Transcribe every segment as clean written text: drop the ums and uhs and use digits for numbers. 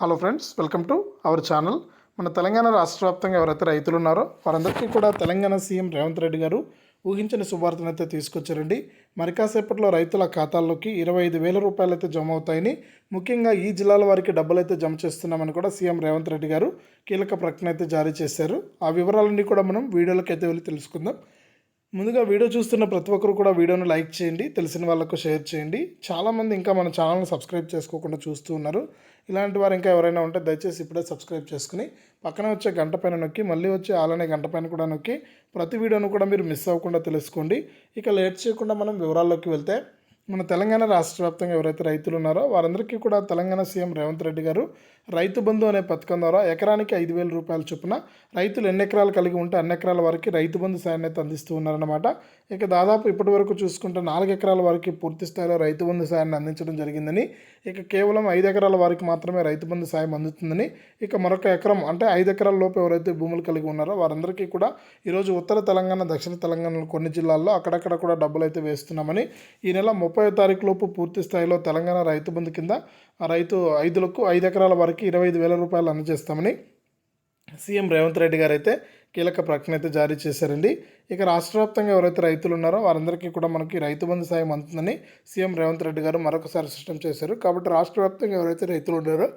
Hello friends, welcome to our channel. మన తెలంగాణ రాష్ట్ర వ్యాప్తంగా ఎవరైతే రైతులు ఉన్నారో వారందరికీ కూడా తెలంగాణ సీఎం రేవంత్ రెడ్డి గారు ఊహించని శుభార్తను అయితే తీసుకొచ్చారండి. మరి కాసేపట్లో రైతుల ఖాతాల్లోకి 25,000 రూపాయలు అయితే జమ అవుతాయని, ముఖ్యంగా ఈ జిల్లాల వారికి డబ్బులు అయితే జమ చేస్తున్నామని కూడా సీఎం రేవంత్ రెడ్డి గారు కీలక ప్రకటన అయితే జారీ చేశారు. ఆ వివరాలన్నీ కూడా మనం వీడియోలోకి అయితే వెళ్ళి తెలుసుకుందాం. ముందుగా వీడియో చూస్తున్న ప్రతి ఒక్కరు కూడా వీడియోను లైక్ చేయండి, తెలిసిన వాళ్ళకు షేర్ చేయండి. చాలామంది ఇంకా మన ఛానల్ని సబ్స్క్రైబ్ చేసుకోకుండా చూస్తూ ఉన్నారు. ఇలాంటి వారు ఇంకా ఎవరైనా ఉంటే దయచేసి ఇప్పుడే సబ్స్క్రైబ్ చేసుకుని పక్కన వచ్చే గంట పైన నొక్కి మళ్ళీ వచ్చే ఆలనే గంట పైన కూడా నొక్కి ప్రతి వీడియోను కూడా మీరు మిస్ అవ్వకుండా తెలుసుకోండి. ఇక లేట్ చేయకుండా మనం వివరాల్లోకి వెళ్తే, మన తెలంగాణ రాష్ట్ర వ్యాప్తంగా ఎవరైతే రైతులు ఉన్నారో వారందరికీ కూడా తెలంగాణ సీఎం రేవంత్ రెడ్డి గారు రైతు బంధు అనే పథకం ద్వారా ఎకరానికి 5,000 రూపాయల చొప్పున రైతులు ఎన్ని ఎకరాలు కలిగి ఉంటే అన్ని ఎకరాల వారికి రైతు బంధు సాయాన్ని అయితే అందిస్తూ ఉన్నారన్నమాట. ఇక దాదాపు ఇప్పటి వరకు చూసుకుంటే 4 ఎకరాల వారికి పూర్తి స్థాయిలో రైతు బంధు సాయాన్ని అందించడం జరిగిందని, ఇక కేవలం 5 ఎకరాల వారికి మాత్రమే రైతు బంధు సాయం అందుతుందని, ఇక మరొక ఎకరం అంటే 5 ఎకరాల లోపు ఎవరైతే భూములు కలిగి ఉన్నారో వారందరికీ కూడా ఈరోజు ఉత్తర తెలంగాణ, దక్షిణ తెలంగాణలో కొన్ని జిల్లాల్లో అక్కడక్కడ కూడా డబ్బులు అయితే వేస్తున్నామని, ఈ నెల 30వ తారీఖు లోపు పూర్తి స్థాయిలో తెలంగాణ రైతు బంధు కింద రైతు 5 ఎకరాల వారికి 25,000 రూపాయలు అందజేస్తామని సీఎం రేవంత్ రెడ్డి గారు అయితే కీలక ప్రకటన అయితే జారీ చేశారండి. ఇక రాష్ట్ర వ్యాప్తంగా ఎవరైతే రైతులు ఉన్నారో వారందరికీ కూడా మనకి రైతు బంధు సాయం అందుతుందని సీఎం రేవంత్ రెడ్డి గారు మరొకసారి స్పష్టం చేశారు. కాబట్టి రాష్ట్ర వ్యాప్తంగా ఎవరైతే రైతులు ఉన్నారో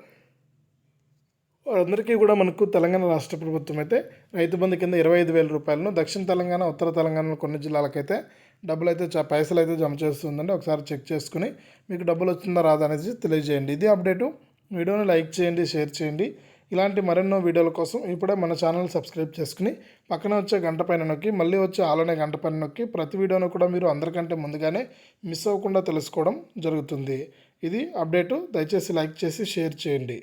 వారందరికీ కూడా మనకు తెలంగాణ రాష్ట్ర ప్రభుత్వం అయితే రైతు బంధు కింద 25,000 రూపాయలను, దక్షిణ తెలంగాణ, ఉత్తర తెలంగాణలో కొన్ని జిల్లాలకైతే డబ్బులు అయితే పైసలు అయితే జమ చేస్తుందండి. ఒకసారి చెక్ చేసుకుని మీకు డబ్బులు వచ్చిందా రాదా అనేది తెలియజేయండి. ఇది అప్డేటు. వీడియోని లైక్ చేయండి, షేర్ చేయండి. ఇలాంటి మరెన్నో వీడియోల కోసం ఇప్పుడే మన ఛానల్ సబ్స్క్రైబ్ చేసుకుని పక్కన వచ్చే గంట పైన నొక్కి మళ్ళీ వచ్చే ఆలనే గంట పైన నొక్కి ప్రతి వీడియోను కూడా మీరు అందరికంటే ముందుగానే మిస్ అవ్వకుండా తెలుసుకోవడం జరుగుతుంది. ఇది అప్డేటు. దయచేసి లైక్ చేసి షేర్ చేయండి.